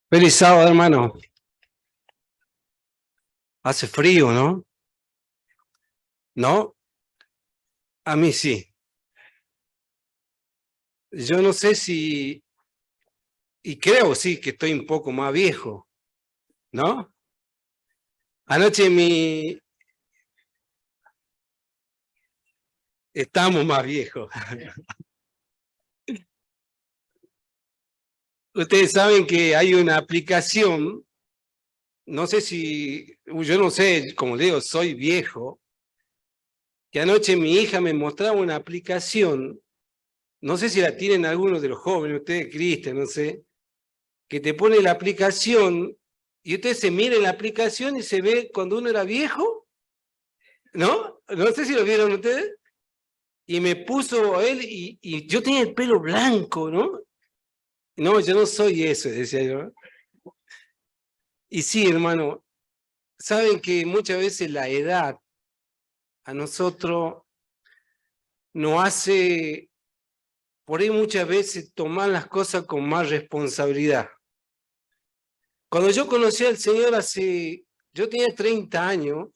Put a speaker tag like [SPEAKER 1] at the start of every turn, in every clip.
[SPEAKER 1] Feliz sábado, hermano. Hace frío, ¿no? ¿No? A mí sí. Yo no sé si, y creo sí que estoy un poco más viejo, ¿no? Anoche estamos más viejos. Ustedes saben que hay una aplicación, no sé si, yo no sé, como digo, soy viejo, que anoche mi hija me mostraba una aplicación, no sé si la tienen algunos de los jóvenes, ustedes, Cristian, no sé, que te pone la aplicación y usted se mira en la aplicación y se ve cuando uno era viejo, ¿no? No sé si lo vieron ustedes. Y me puso a él y yo tenía el pelo blanco, ¿no? No, yo no soy eso, decía yo. Y sí, hermano, saben que muchas veces la edad a nosotros nos hace, por ahí muchas veces, tomar las cosas con más responsabilidad. Cuando yo conocí al Señor yo tenía 30 años,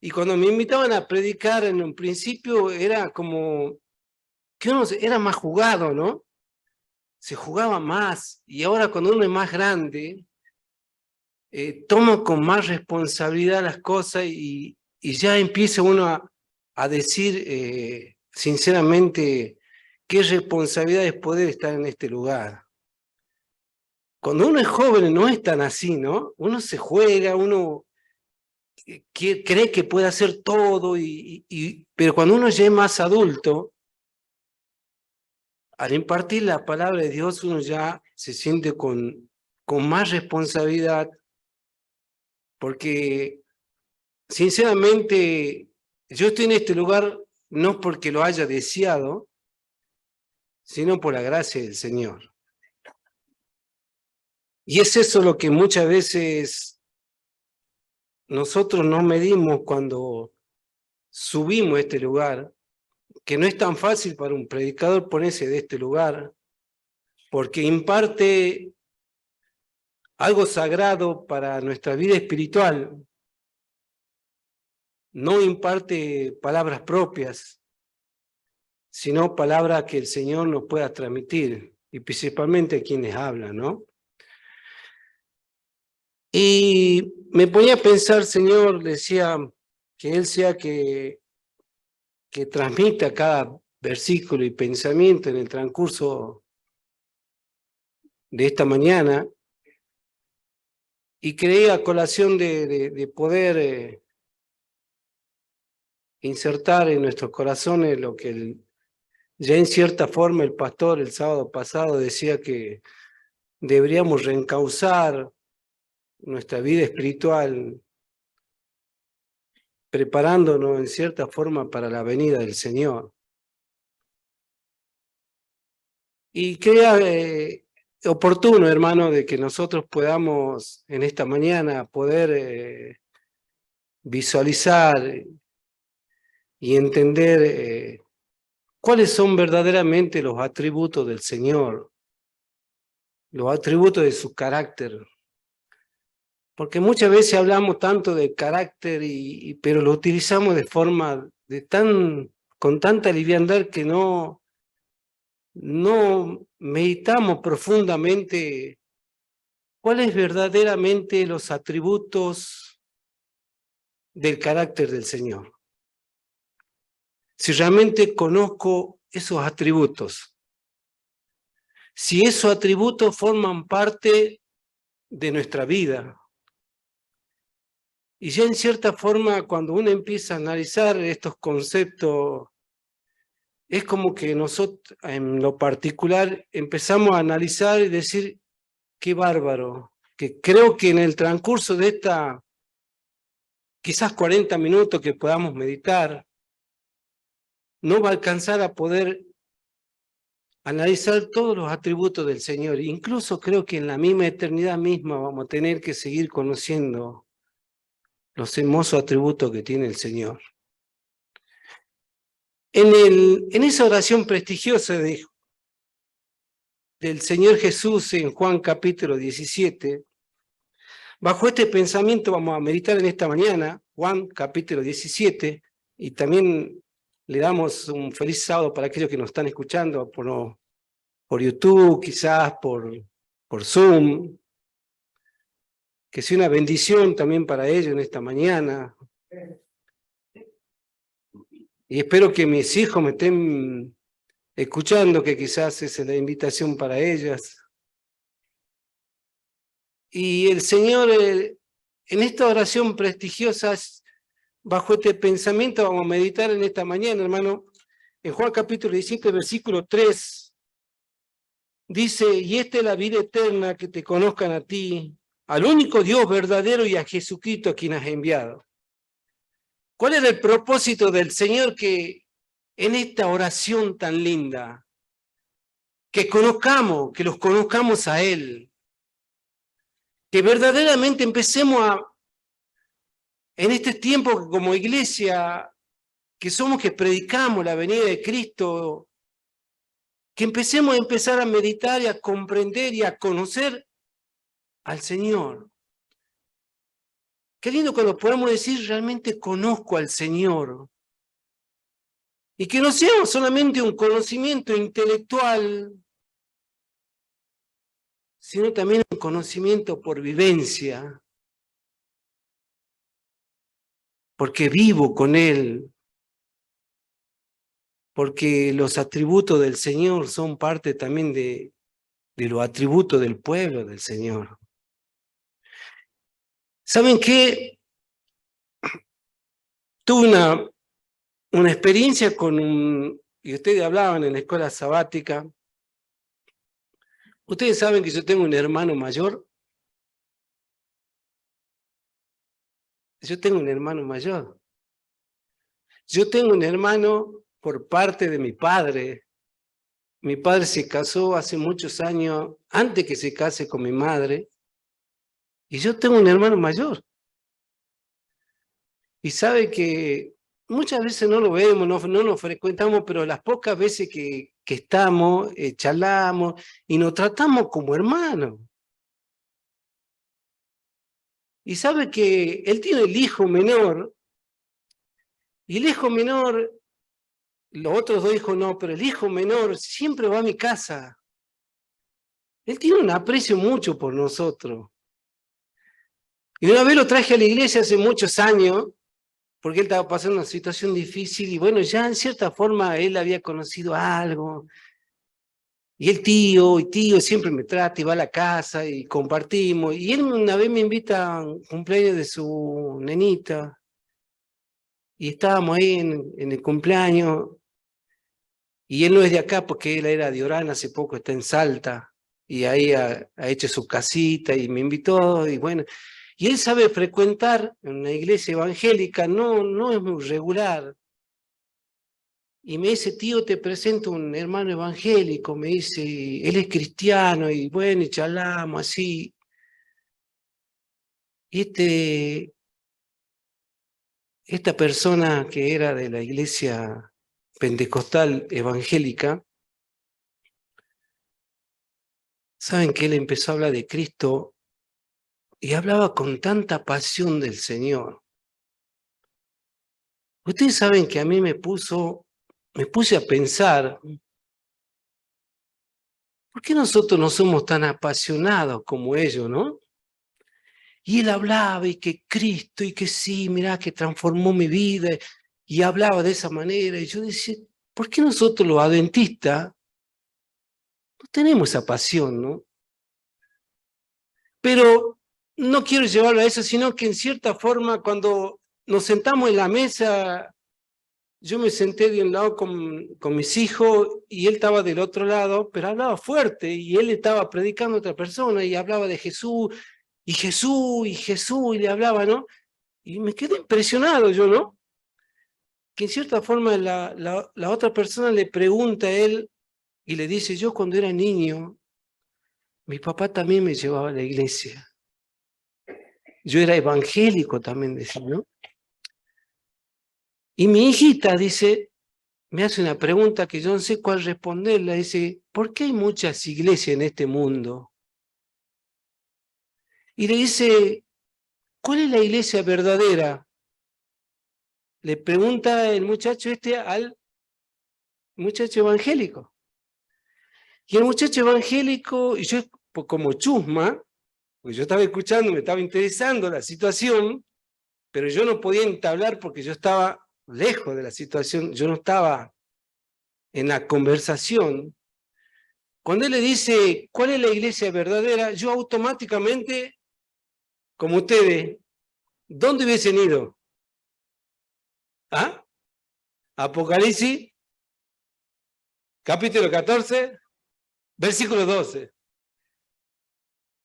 [SPEAKER 1] y cuando me invitaban a predicar en un principio era como que uno era más jugado, ¿no? Se jugaba más, y ahora cuando uno es más grande, toma con más responsabilidad las cosas y ya empieza uno a decir sinceramente qué responsabilidad es poder estar en este lugar. Cuando uno es joven no es tan así, ¿no? Uno se juega, uno cree que puede hacer todo, pero cuando uno ya es más adulto, al impartir la palabra de Dios uno ya se siente con más responsabilidad, porque sinceramente yo estoy en este lugar no porque lo haya deseado, sino por la gracia del Señor. Y es eso lo que muchas veces nosotros no medimos cuando subimos a este lugar, que no es tan fácil para un predicador ponerse de este lugar, porque imparte algo sagrado para nuestra vida espiritual. No imparte palabras propias, sino palabras que el Señor nos pueda transmitir, y principalmente a quienes hablan, ¿no? Y me ponía a pensar, Señor, decía, que Él sea que transmita cada versículo y pensamiento en el transcurso de esta mañana, y creía a colación de poder insertar en nuestros corazones lo que ya en cierta forma el pastor el sábado pasado decía, que deberíamos reencauzar nuestra vida espiritual, preparándonos en cierta forma para la venida del Señor. Y crea oportuno, hermano, de que nosotros podamos en esta mañana poder visualizar y entender cuáles son verdaderamente los atributos del Señor, los atributos de su carácter. Porque muchas veces hablamos tanto de carácter, pero lo utilizamos de forma con tanta liviandad que no meditamos profundamente cuáles verdaderamente los atributos del carácter del Señor. Si realmente conozco esos atributos, si esos atributos forman parte de nuestra vida. Y ya en cierta forma, cuando uno empieza a analizar estos conceptos, es como que nosotros, en lo particular, empezamos a analizar y decir, qué bárbaro, que creo que en el transcurso de esta, quizás 40 minutos que podamos meditar, no va a alcanzar a poder analizar todos los atributos del Señor. Incluso creo que en la misma eternidad misma vamos a tener que seguir conociendo los hermosos atributos que tiene el Señor. En esa oración prestigiosa dijo, del Señor Jesús en Juan capítulo 17. Bajo este pensamiento vamos a meditar en esta mañana, Juan capítulo 17, y también le damos un feliz sábado para aquellos que nos están escuchando por YouTube, quizás por Zoom, que sea una bendición también para ellos en esta mañana. Y espero que mis hijos me estén escuchando, que quizás esa es la invitación para ellas. Y el Señor, en esta oración prestigiosa, bajo este pensamiento, vamos a meditar en esta mañana, hermano, en Juan capítulo 17, versículo 3, dice, y esta es la vida eterna, que te conozcan a ti, al único Dios verdadero y a Jesucristo a quien has enviado. ¿Cuál era el propósito del Señor que en esta oración tan linda, que los conozcamos a Él, que verdaderamente empecemos en este tiempo que como iglesia, que somos que predicamos la venida de Cristo, que empezar a meditar y a comprender y a conocer al Señor? Qué lindo cuando podemos decir realmente conozco al Señor. Y que no sea solamente un conocimiento intelectual, sino también un conocimiento por vivencia. Porque vivo con Él. Porque los atributos del Señor son parte también de los atributos del pueblo del Señor. ¿Saben qué? Tuve una experiencia y ustedes hablaban en la escuela sabática. Ustedes saben que yo tengo un hermano mayor. Yo tengo un hermano mayor. Yo tengo un hermano por parte de mi padre. Mi padre se casó hace muchos años, antes que se case con mi madre. Y yo tengo un hermano mayor. Y sabe que muchas veces no lo vemos, no nos frecuentamos, pero las pocas veces que estamos, charlamos y nos tratamos como hermanos. Y sabe que él tiene el hijo menor, y el hijo menor, los otros dos hijos no, pero el hijo menor siempre va a mi casa. Él tiene un aprecio mucho por nosotros. Y una vez lo traje a la iglesia hace muchos años, porque él estaba pasando una situación difícil, y bueno, ya en cierta forma él había conocido algo. Y el tío siempre me trata y va a la casa y compartimos. Y él una vez me invita a un cumpleaños de su nenita. Y estábamos ahí en el cumpleaños. Y él no es de acá porque él era de Orán, hace poco está en Salta. Y ahí ha hecho su casita y me invitó. Y bueno, y él sabe frecuentar una iglesia evangélica, no es muy regular. Y me dice, tío, te presento un hermano evangélico, me dice, él es cristiano, y bueno, y charlamos así. Y esta persona que era de la iglesia pentecostal evangélica, saben que él empezó a hablar de Cristo y hablaba con tanta pasión del Señor. Ustedes saben que a mí me puse a pensar, ¿por qué nosotros no somos tan apasionados como ellos, no? Y él hablaba y que Cristo y que sí, mirá, que transformó mi vida y hablaba de esa manera. Y yo decía, ¿por qué nosotros los adventistas no tenemos esa pasión, no? Pero no quiero llevarlo a eso, sino que en cierta forma cuando nos sentamos en la mesa, yo me senté de un lado con mis hijos y él estaba del otro lado, pero hablaba fuerte y él estaba predicando a otra persona y hablaba de Jesús y Jesús y Jesús y le hablaba, ¿no? Y me quedé impresionado yo, ¿no? Que en cierta forma la otra persona le pregunta a él y le dice, yo cuando era niño, mi papá también me llevaba a la iglesia. Yo era evangélico también, decía, ¿no? Y mi hijita dice, me hace una pregunta que yo no sé cuál responderla. Dice, ¿por qué hay muchas iglesias en este mundo? Y le dice, ¿cuál es la iglesia verdadera? Le pregunta el muchacho al muchacho evangélico. Y el muchacho evangélico, y yo como chusma, porque yo estaba escuchando, me estaba interesando la situación, pero yo no podía entablar porque yo estaba lejos de la situación, yo no estaba en la conversación. Cuando él le dice, ¿cuál es la iglesia verdadera? Yo automáticamente, como ustedes, ¿dónde hubiesen ido? ¿Ah? Apocalipsis, capítulo 14, versículo 12.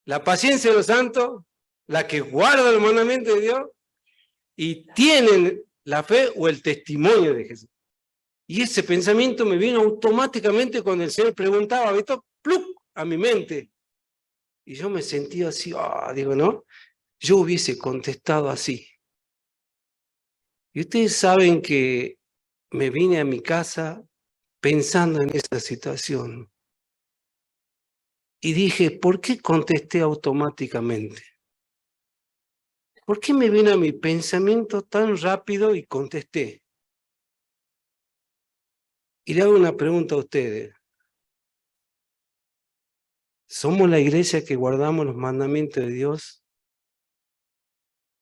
[SPEAKER 1] La paciencia de los santos, la que guarda los mandamientos de Dios y tienen la fe o el testimonio de Jesús. Y ese pensamiento me vino automáticamente cuando el Señor preguntaba, ¿visto? ¡Pluc! A mi mente. Y yo me sentía así, digo, ¿no? Yo hubiese contestado así. Y ustedes saben que me vine a mi casa pensando en esa situación. Y dije, ¿por qué contesté automáticamente? ¿Por qué me vino a mi pensamiento tan rápido y contesté? Y le hago una pregunta a ustedes. ¿Somos la iglesia que guardamos los mandamientos de Dios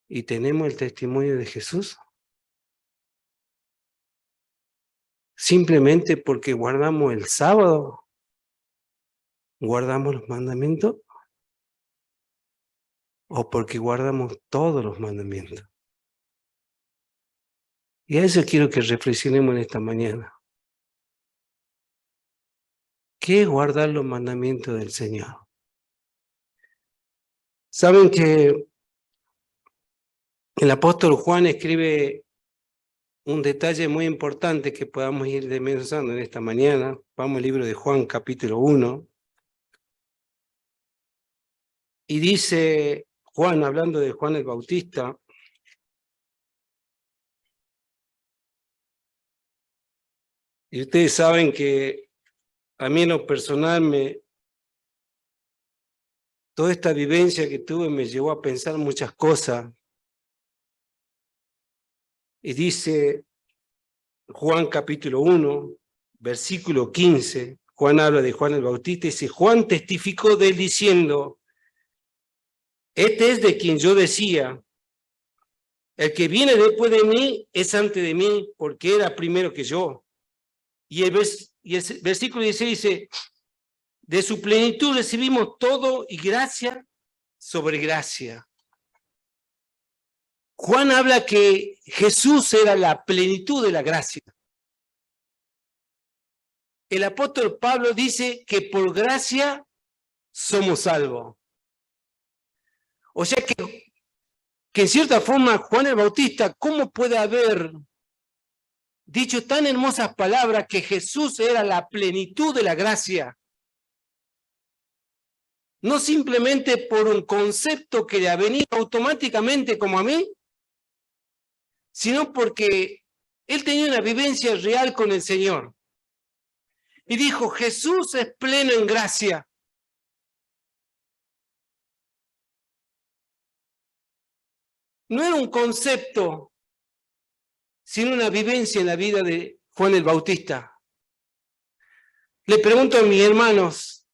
[SPEAKER 1] y tenemos el testimonio de Jesús? ¿Simplemente porque guardamos el sábado? ¿Guardamos los mandamientos? ¿O porque guardamos todos los mandamientos? Y a eso quiero que reflexionemos en esta mañana. ¿Qué es guardar los mandamientos del Señor? Saben que el apóstol Juan escribe un detalle muy importante que podamos ir desmenuzando en esta mañana. Vamos al libro de Juan, capítulo 1. Y dice Juan, hablando de Juan el Bautista, y ustedes saben que a mí en lo personal toda esta vivencia que tuve me llevó a pensar muchas cosas. Y dice Juan capítulo 1, versículo 15, Juan habla de Juan el Bautista, y dice, Juan testificó de él diciendo, este es de quien yo decía, el que viene después de mí es antes de mí, porque era primero que yo. Y el versículo 16 dice, de su plenitud recibimos todo y gracia sobre gracia. Juan habla que Jesús era la plenitud de la gracia. El apóstol Pablo dice que por gracia somos salvos. O sea que en cierta forma Juan el Bautista, ¿cómo puede haber dicho tan hermosas palabras que Jesús era la plenitud de la gracia? No simplemente por un concepto que le ha venido automáticamente como a mí, sino porque él tenía una vivencia real con el Señor. Y dijo, Jesús es pleno en gracia. No era un concepto, sino una vivencia en la vida de Juan el Bautista. Le pregunto a mis hermanos,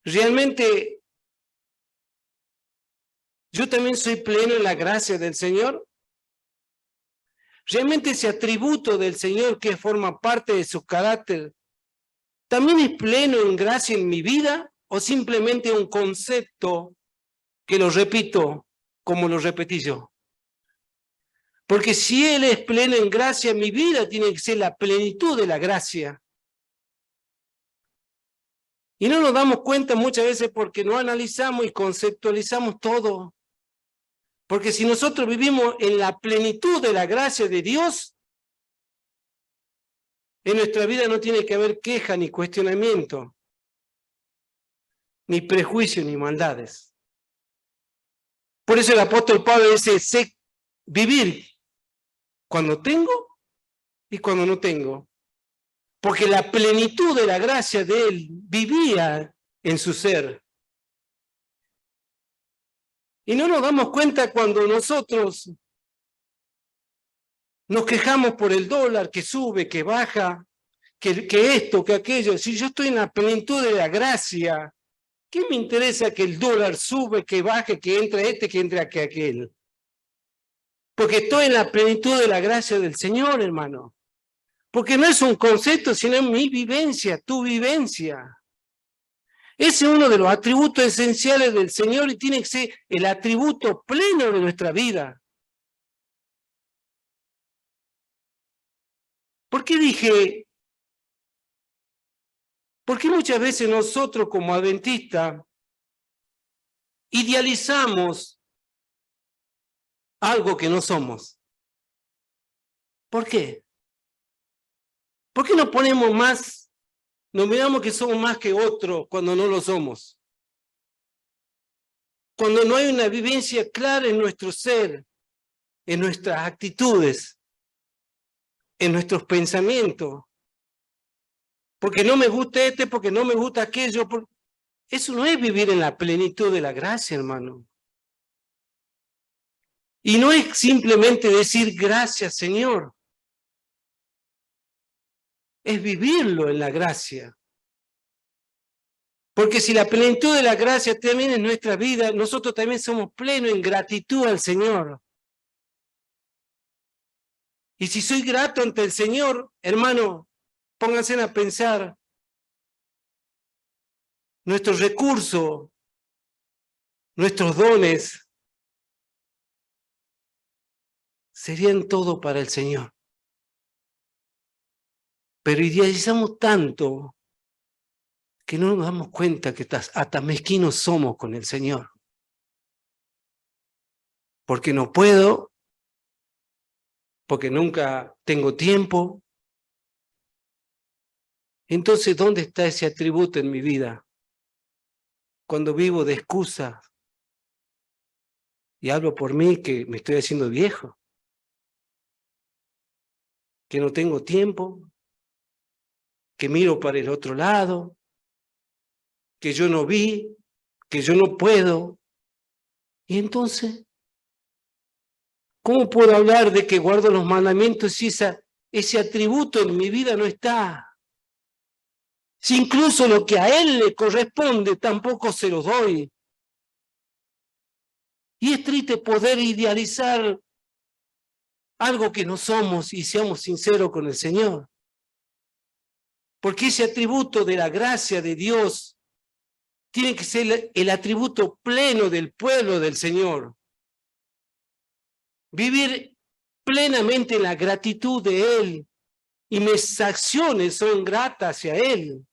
[SPEAKER 1] ¿realmente yo también soy pleno en la gracia del Señor? ¿Realmente ese atributo del Señor que forma parte de su carácter también es pleno en gracia en mi vida o simplemente un concepto que lo repito como lo repetí yo? Porque si Él es pleno en gracia, mi vida tiene que ser la plenitud de la gracia. Y no nos damos cuenta muchas veces porque no analizamos y conceptualizamos todo. Porque si nosotros vivimos en la plenitud de la gracia de Dios, en nuestra vida no tiene que haber queja ni cuestionamiento, ni prejuicio, ni maldades. Por eso el apóstol Pablo dice, sé vivir cuando tengo y cuando no tengo. Porque la plenitud de la gracia de Él vivía en su ser. Y no nos damos cuenta cuando nosotros nos quejamos por el dólar que sube, que baja, que esto, que aquello. Si yo estoy en la plenitud de la gracia, ¿qué me interesa que el dólar sube, que baje, que entre este, que entre aquel? Porque estoy en la plenitud de la gracia del Señor, hermano. Porque no es un concepto, sino mi vivencia, tu vivencia. Ese es uno de los atributos esenciales del Señor y tiene que ser el atributo pleno de nuestra vida. ¿Por qué dije? Porque muchas veces nosotros como adventistas idealizamos algo que no somos. ¿Por qué? ¿Por qué nos ponemos más, nos miramos que somos más que otros cuando no lo somos? Cuando no hay una vivencia clara en nuestro ser, en nuestras actitudes, en nuestros pensamientos. Porque no me gusta este, porque no me gusta aquello. Eso no es vivir en la plenitud de la gracia, hermano. Y no es simplemente decir gracias, Señor. Es vivirlo en la gracia. Porque si la plenitud de la gracia también es nuestra vida, nosotros también somos plenos en gratitud al Señor. Y si soy grato ante el Señor, hermano, pónganse a pensar, nuestros recursos, nuestros dones, serían todo para el Señor. Pero idealizamos tanto que no nos damos cuenta que hasta mezquinos somos con el Señor. Porque no puedo, porque nunca tengo tiempo. Entonces, ¿dónde está ese atributo en mi vida? Cuando vivo de excusas y hablo por mí que me estoy haciendo viejo, que no tengo tiempo, que miro para el otro lado, que yo no vi, que yo no puedo. Y entonces, ¿cómo puedo hablar de que guardo los mandamientos si ese atributo en mi vida no está? Si incluso lo que a Él le corresponde tampoco se lo doy. Y es triste poder idealizar algo que no somos y seamos sinceros con el Señor. Porque ese atributo de la gracia de Dios tiene que ser el atributo pleno del pueblo del Señor. Vivir plenamente en la gratitud de Él y mis acciones son gratas hacia Él.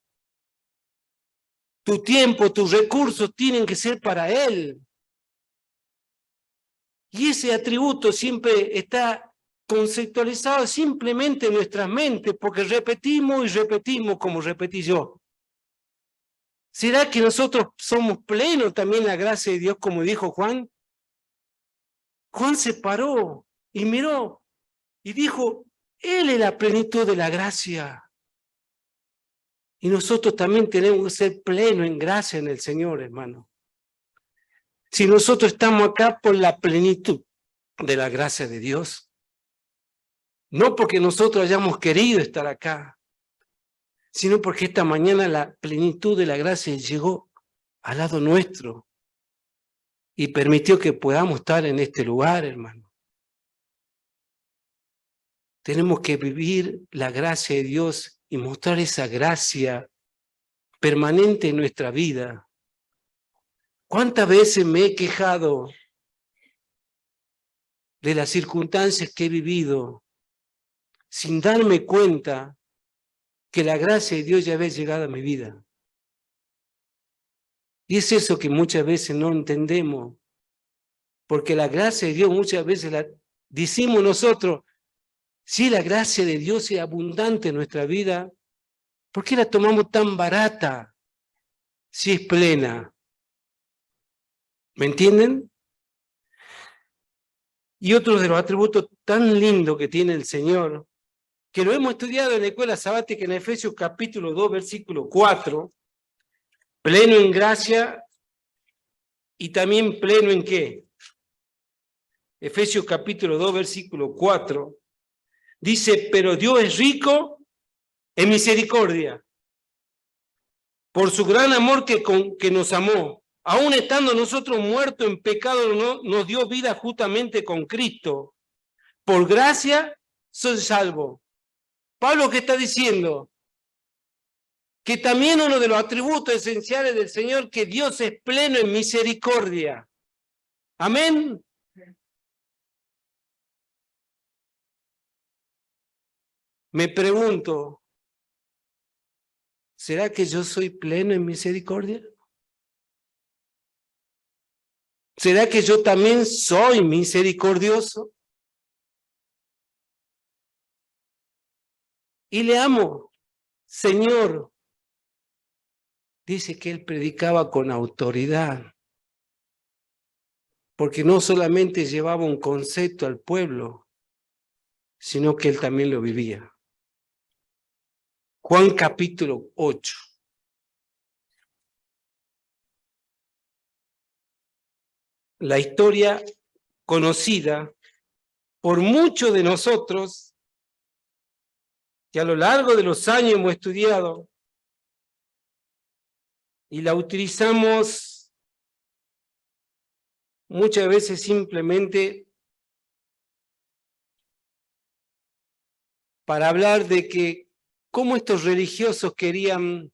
[SPEAKER 1] Tu tiempo, tus recursos tienen que ser para Él. Y ese atributo siempre está conceptualizado simplemente en nuestras mentes, porque repetimos y repetimos como repetí yo. ¿Será que nosotros somos plenos también la gracia de Dios, como dijo Juan? Juan se paró y miró y dijo, Él es la plenitud de la gracia. Y nosotros también tenemos que ser plenos en gracia en el Señor, hermano. Si nosotros estamos acá por la plenitud de la gracia de Dios, no porque nosotros hayamos querido estar acá, sino porque esta mañana la plenitud de la gracia llegó al lado nuestro y permitió que podamos estar en este lugar, hermano. Tenemos que vivir la gracia de Dios y mostrar esa gracia permanente en nuestra vida. ¿Cuántas veces me he quejado de las circunstancias que he vivido sin darme cuenta que la gracia de Dios ya había llegado a mi vida? Y es eso que muchas veces no entendemos, porque la gracia de Dios muchas veces la decimos nosotros, si la gracia de Dios es abundante en nuestra vida, ¿por qué la tomamos tan barata si es plena? ¿Me entienden? Y otro de los atributos tan lindos que tiene el Señor que lo hemos estudiado en la escuela sabática en Efesios capítulo 2, versículo 4, pleno en gracia y también pleno en ¿qué? Efesios capítulo 2, versículo 4, dice, pero Dios es rico en misericordia, por su gran amor que nos amó, aún estando nosotros muertos en pecado, nos dio vida justamente con Cristo. Por gracia soy salvo. Pablo, ¿qué está diciendo? Que también uno de los atributos esenciales del Señor, que Dios es pleno en misericordia. Amén. Me pregunto, ¿será que yo soy pleno en misericordia? ¿Será que yo también soy misericordioso? Y le amo, Señor. Dice que él predicaba con autoridad, porque no solamente llevaba un concepto al pueblo, sino que él también lo vivía. Juan capítulo 8. La historia conocida por muchos de nosotros que a lo largo de los años hemos estudiado y la utilizamos muchas veces simplemente para hablar de que cómo estos religiosos querían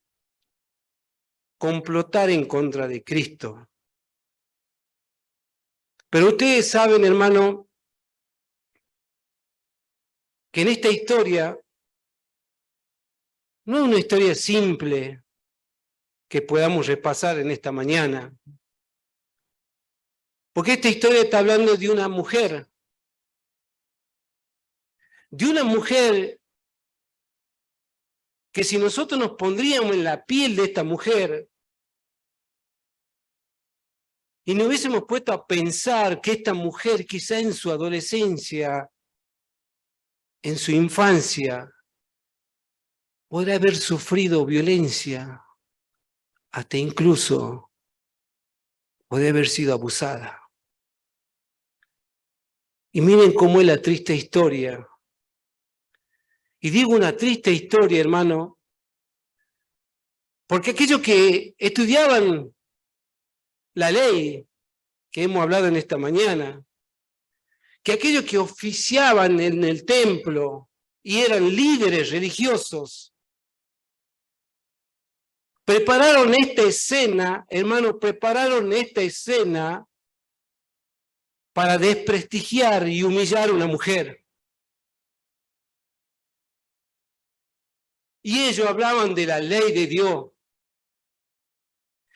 [SPEAKER 1] complotar en contra de Cristo. Pero ustedes saben, hermano, que en esta historia no es una historia simple que podamos repasar en esta mañana. Porque esta historia está hablando de una mujer que si nosotros nos pondríamos en la piel de esta mujer y nos hubiésemos puesto a pensar que esta mujer quizá en su adolescencia, en su infancia, podría haber sufrido violencia, hasta incluso podría haber sido abusada. Y miren cómo es la triste historia. Y digo una triste historia, hermano, porque aquellos que estudiaban la ley que hemos hablado en esta mañana, que aquellos que oficiaban en el templo y eran líderes religiosos, prepararon esta escena, hermano, prepararon esta escena para desprestigiar y humillar a una mujer. Y ellos hablaban de la ley de Dios.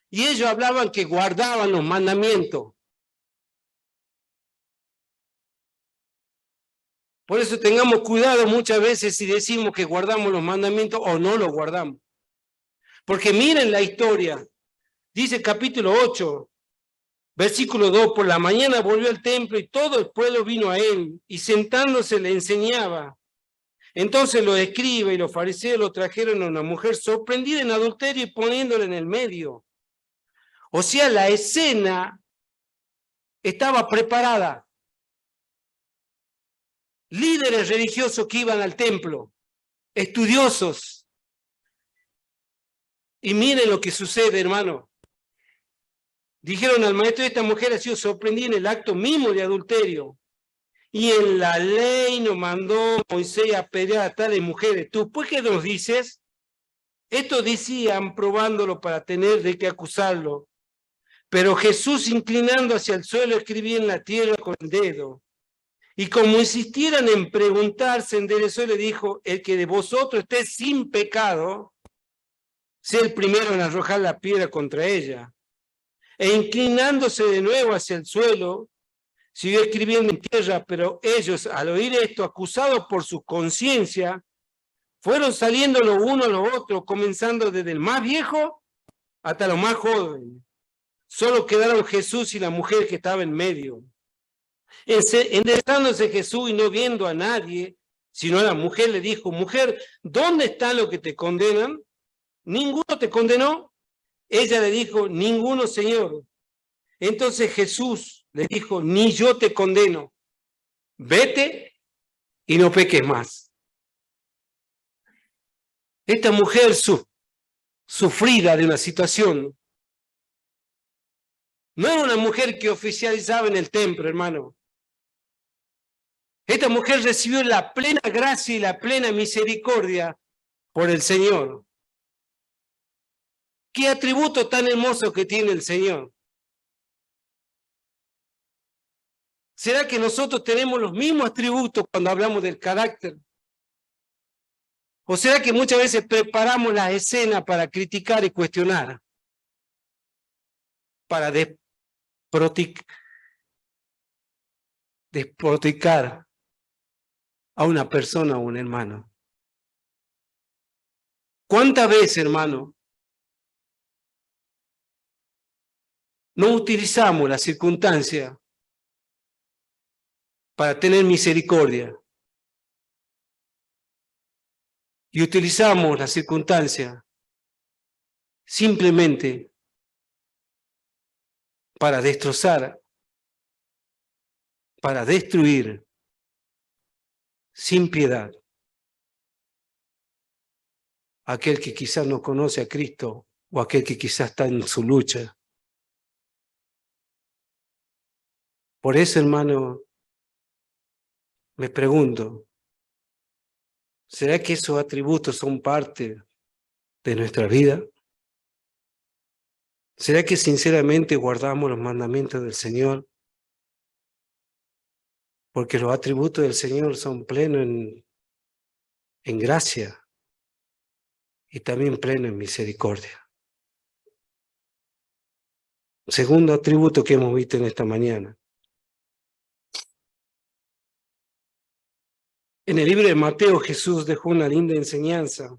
[SPEAKER 1] Y ellos hablaban que guardaban los mandamientos. Por eso tengamos cuidado muchas veces si decimos que guardamos los mandamientos o no los guardamos. Porque miren la historia. Dice capítulo 8, versículo 2, por la mañana volvió al templo y todo el pueblo vino a él y sentándose le enseñaba. Entonces los escribas y los fariseos lo trajeron a una mujer sorprendida en adulterio y poniéndola en el medio. O sea, la escena estaba preparada. Líderes religiosos que iban al templo, estudiosos. Y miren lo que sucede, hermano. Dijeron al maestro, esta mujer ha sido sorprendida en el acto mismo de adulterio. Y en la ley nos mandó Moisés a apedrear a tales mujeres. ¿Tú pues qué nos dices? Esto decían probándolo para tener de qué acusarlo. Pero Jesús, inclinando hacia el suelo, escribía en la tierra con el dedo. Y como insistieran en preguntar, se enderezó y le dijo, el que de vosotros esté sin pecado, sea el primero en arrojar la piedra contra ella. E inclinándose de nuevo hacia el suelo, siguió escribiendo en tierra, pero ellos, al oír esto, acusados por su conciencia, fueron saliendo los unos a los otros, comenzando desde el más viejo hasta los más jóvenes. Solo quedaron Jesús y la mujer que estaba en medio. Enderezándose Jesús y no viendo a nadie, sino a la mujer le dijo, mujer, ¿dónde están los que te condenan? ¿Ninguno te condenó? Ella le dijo, ninguno, Señor. Entonces Jesús le dijo, ni yo te condeno. Vete y no peques más. Esta mujer sufrida de una situación, no era una mujer que oficializaba en el templo, hermano. Esta mujer recibió la plena gracia y la plena misericordia por el Señor. ¿Qué atributo tan hermoso que tiene el Señor? ¿Será que nosotros tenemos los mismos atributos cuando hablamos del carácter? ¿O será que muchas veces preparamos las escenas para criticar y cuestionar? Para despotricar a una persona o un hermano. ¿Cuántas veces, hermano, no utilizamos la circunstancia para tener misericordia? Y utilizamos la circunstancia simplemente para destrozar, para destruir, sin piedad, a aquel que quizás no conoce a Cristo o aquel que quizás está en su lucha. Por eso, hermano, me pregunto, ¿será que esos atributos son parte de nuestra vida? ¿Será que sinceramente guardamos los mandamientos del Señor? Porque los atributos del Señor son plenos en gracia y también plenos en misericordia. Segundo atributo que hemos visto en esta mañana. En el libro de Mateo, Jesús dejó una linda enseñanza.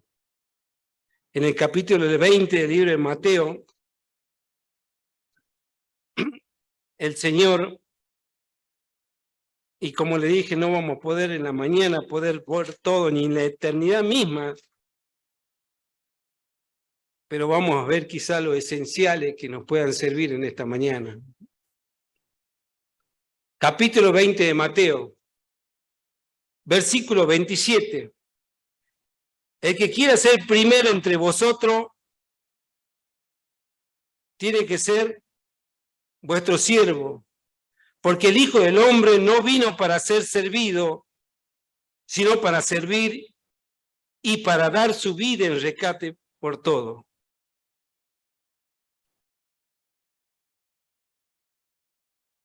[SPEAKER 1] En el capítulo 20 del libro de Mateo, el Señor, y como le dije, no vamos a poder en la mañana poder ver todo, ni en la eternidad misma, pero vamos a ver quizá los esenciales que nos puedan servir en esta mañana. Capítulo 20 de Mateo, versículo 27. El que quiera ser primero entre vosotros, tiene que ser vuestro siervo, porque el Hijo del Hombre no vino para ser servido, sino para servir y para dar su vida en rescate por todo.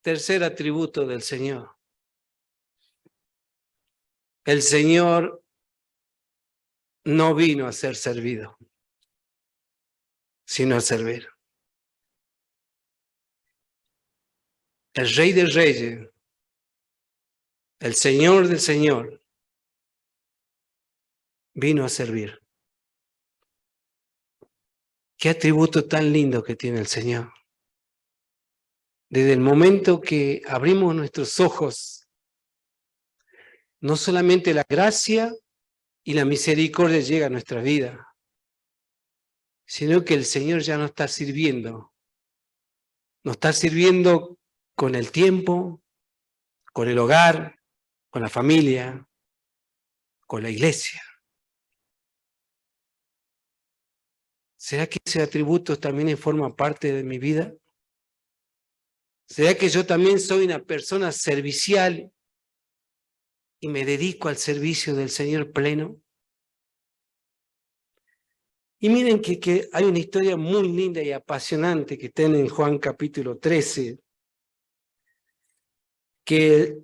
[SPEAKER 1] Tercer atributo del Señor. El Señor no vino a ser servido, sino a servir. El Rey del Reyes, el Señor del Señor, vino a servir. Qué atributo tan lindo que tiene el Señor. Desde el momento que abrimos nuestros ojos, no solamente la gracia y la misericordia llega a nuestra vida, sino que el Señor ya nos está sirviendo. Nos está sirviendo con el tiempo, con el hogar, con la familia, con la iglesia. ¿Será que ese atributo también forma parte de mi vida? ¿Será que yo también soy una persona servicial y me dedico al servicio del Señor pleno? Y miren que hay una historia muy linda y apasionante que está en Juan capítulo 13, que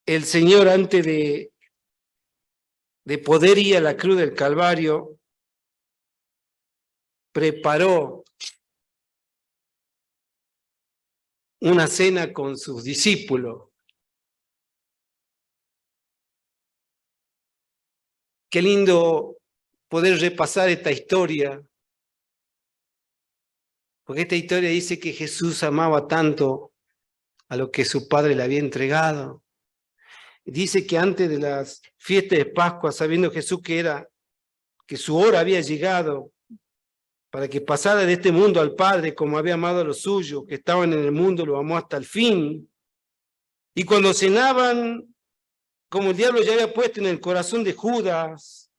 [SPEAKER 1] el Señor antes de poder ir a la cruz del Calvario, preparó una cena con sus discípulos. Qué lindo poder repasar esta historia, porque esta historia dice que Jesús amaba tanto a lo que su Padre le había entregado, Dice que antes de las fiestas de Pascua, sabiendo Jesús que su hora había llegado para que pasara de este mundo al Padre como había amado a los suyos, que estaban en el mundo, lo amó hasta el fin. Y cuando cenaban, como el diablo ya había puesto en el corazón de Judas,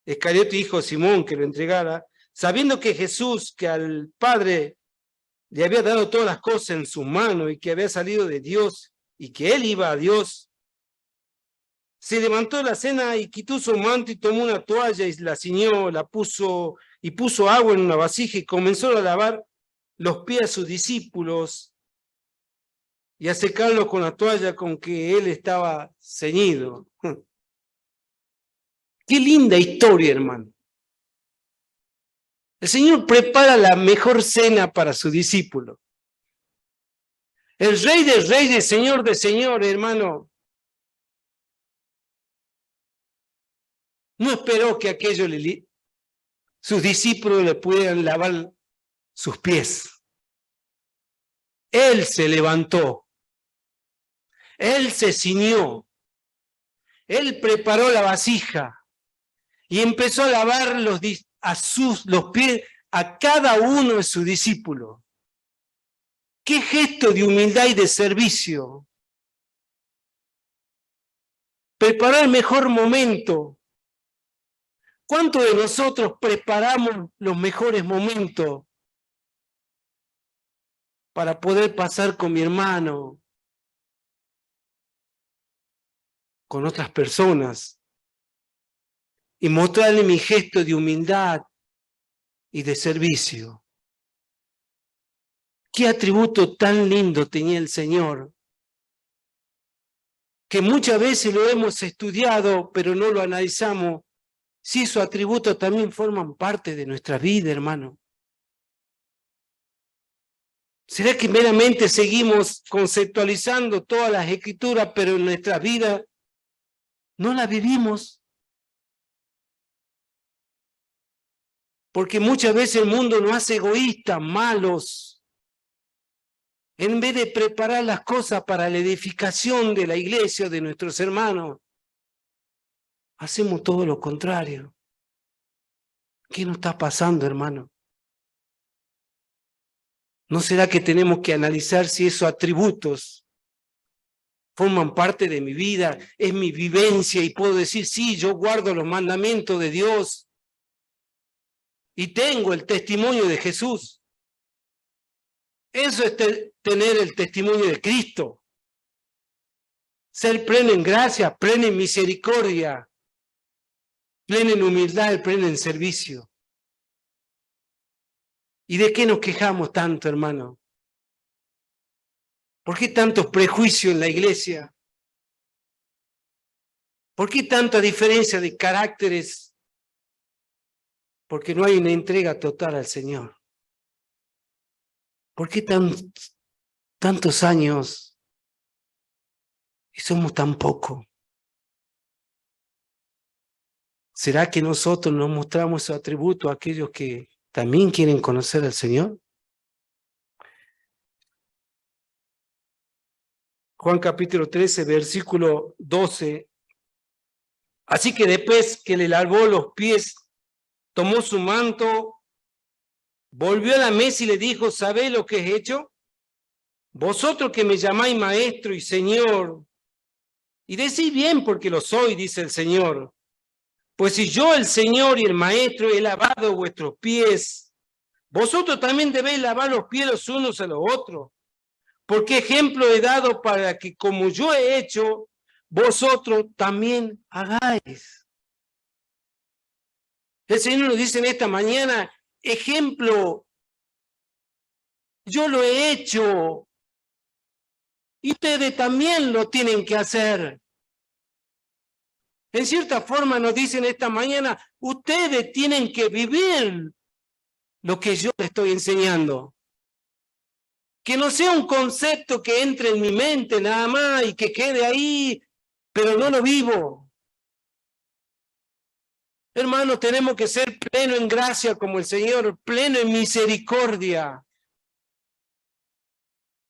[SPEAKER 1] Iscariote, hijo de Simón, que lo entregara, sabiendo que Jesús, que al Padre le había dado todas las cosas en su mano y que había salido de Dios y que él iba a Dios, se levantó de la cena y quitó su manto y tomó una toalla y la ciñó, la puso y puso agua en una vasija y comenzó a lavar los pies a sus discípulos y a secarlos con la toalla con que él estaba ceñido. Qué linda historia, hermano. El Señor prepara la mejor cena para su discípulo. El Rey de Reyes, Señor de Señores, hermano, no esperó que sus discípulos le pudieran lavar sus pies. Él se levantó, él se ciñó, él preparó la vasija y empezó a lavar los pies a cada uno de sus discípulos. ¡Qué gesto de humildad y de servicio! Preparó el mejor momento. ¿Cuántos de nosotros preparamos los mejores momentos para poder pasar con mi hermano, con otras personas, y mostrarle mi gesto de humildad y de servicio? Qué atributo tan lindo tenía el Señor, que muchas veces lo hemos estudiado, pero no lo analizamos, si esos atributos también forman parte de nuestra vida, hermano. ¿Será que meramente seguimos conceptualizando todas las escrituras, pero en nuestra vida no la vivimos? Porque muchas veces el mundo nos hace egoístas, malos. En vez de preparar las cosas para la edificación de la iglesia, de nuestros hermanos, hacemos todo lo contrario. ¿Qué nos está pasando, hermano? ¿No será que tenemos que analizar si esos atributos forman parte de mi vida, es mi vivencia y puedo decir, sí, yo guardo los mandamientos de Dios y tengo el testimonio de Jesús? Eso es tener el testimonio de Cristo. Ser pleno en gracia, pleno en misericordia, pleno en humildad, pleno en servicio. ¿Y de qué nos quejamos tanto, hermano? ¿Por qué tantos prejuicios en la iglesia? ¿Por qué tanta diferencia de caracteres? Porque no hay una entrega total al Señor. ¿Por qué tantos años y somos tan poco? ¿Será que nosotros nos mostramos su atributo a aquellos que también quieren conocer al Señor? Juan capítulo 13, versículo 12. Así que después que le lavó los pies, tomó su manto, volvió a la mesa y le dijo, ¿sabéis lo que he hecho? Vosotros que me llamáis maestro y señor, y decís bien porque lo soy, dice el Señor. Pues si yo, el Señor y el maestro, he lavado vuestros pies, vosotros también debéis lavar los pies los unos a los otros. Porque ejemplo he dado para que como yo he hecho, vosotros también hagáis. El Señor nos dice en esta mañana, ejemplo, yo lo he hecho y ustedes también lo tienen que hacer. En cierta forma nos dicen esta mañana, ustedes tienen que vivir lo que yo les estoy enseñando. Que no sea un concepto que entre en mi mente nada más y que quede ahí, pero no lo vivo. Hermanos, tenemos que ser pleno en gracia como el Señor, pleno en misericordia,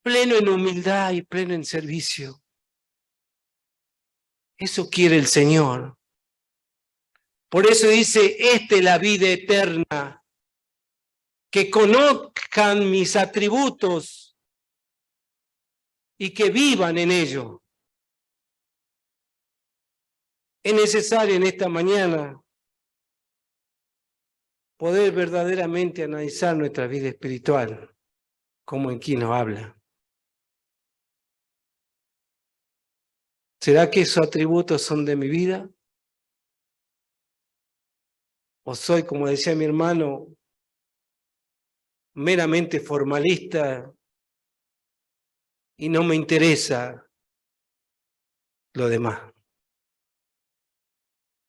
[SPEAKER 1] pleno en humildad y pleno en servicio. Eso quiere el Señor. Por eso dice, esta es la vida eterna, que conozcan mis atributos y que vivan en ellos. Es necesario en esta mañana poder verdaderamente analizar nuestra vida espiritual, como en quien nos habla. ¿Será que esos atributos son de mi vida? ¿O soy, como decía mi hermano, meramente formalista y no me interesa lo demás?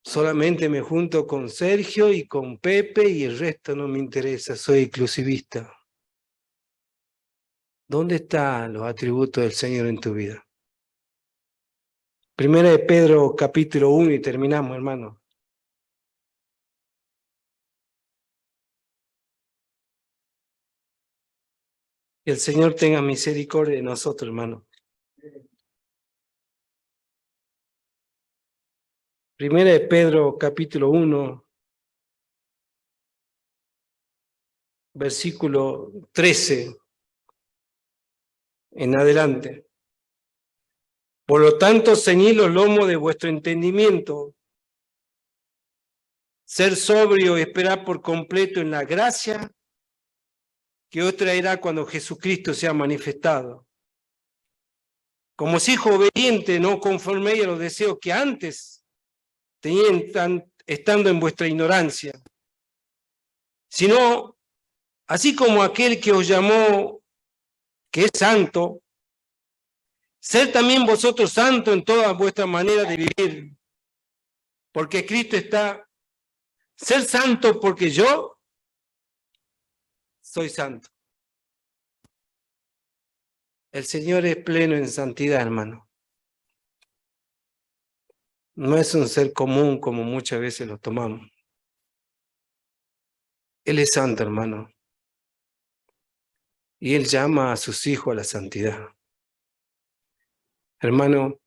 [SPEAKER 1] Solamente me junto con Sergio y con Pepe y el resto no me interesa, soy exclusivista. ¿Dónde están los atributos del Señor en tu vida? Primera de Pedro, capítulo 1, y terminamos, hermano. Que el Señor tenga misericordia de nosotros, hermano. Primera de Pedro, capítulo 1, versículo 13 en adelante. Por lo tanto, ceñid los lomos de vuestro entendimiento, ser sobrio y esperar por completo en la gracia que os traerá cuando Jesucristo sea manifestado. Como hijos obedientes, no conforméis a los deseos que antes tenían estando en vuestra ignorancia, sino así como aquel que os llamó, que es santo, ser también vosotros santos en toda vuestra manera de vivir, porque Cristo está, ser santo porque yo soy santo. El Señor es pleno en santidad, hermano. No es un ser común como muchas veces lo tomamos. Él es santo, hermano. Y Él llama a sus hijos a la santidad. Hermano,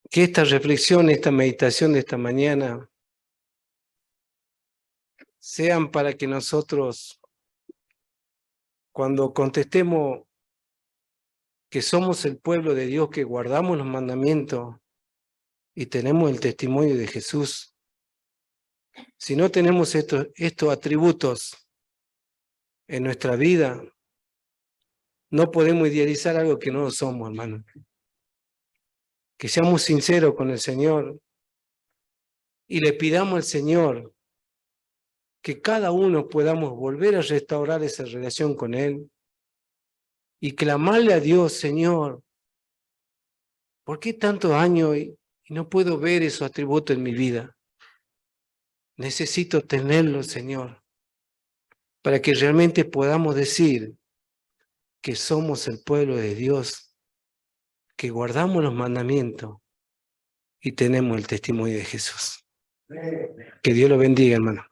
[SPEAKER 1] que esta reflexión, esta meditación de esta mañana sean para que nosotros, cuando contestemos que somos el pueblo de Dios, que guardamos los mandamientos y tenemos el testimonio de Jesús, si no tenemos estos atributos en nuestra vida, no podemos idealizar algo que no somos, hermano. Que seamos sinceros con el Señor y le pidamos al Señor que cada uno podamos volver a restaurar esa relación con Él y clamarle a Dios, Señor, ¿por qué tantos años y no puedo ver esos atributos en mi vida? Necesito tenerlos, Señor, para que realmente podamos decir que somos el pueblo de Dios, que guardamos los mandamientos y tenemos el testimonio de Jesús. Que Dios lo bendiga, hermano.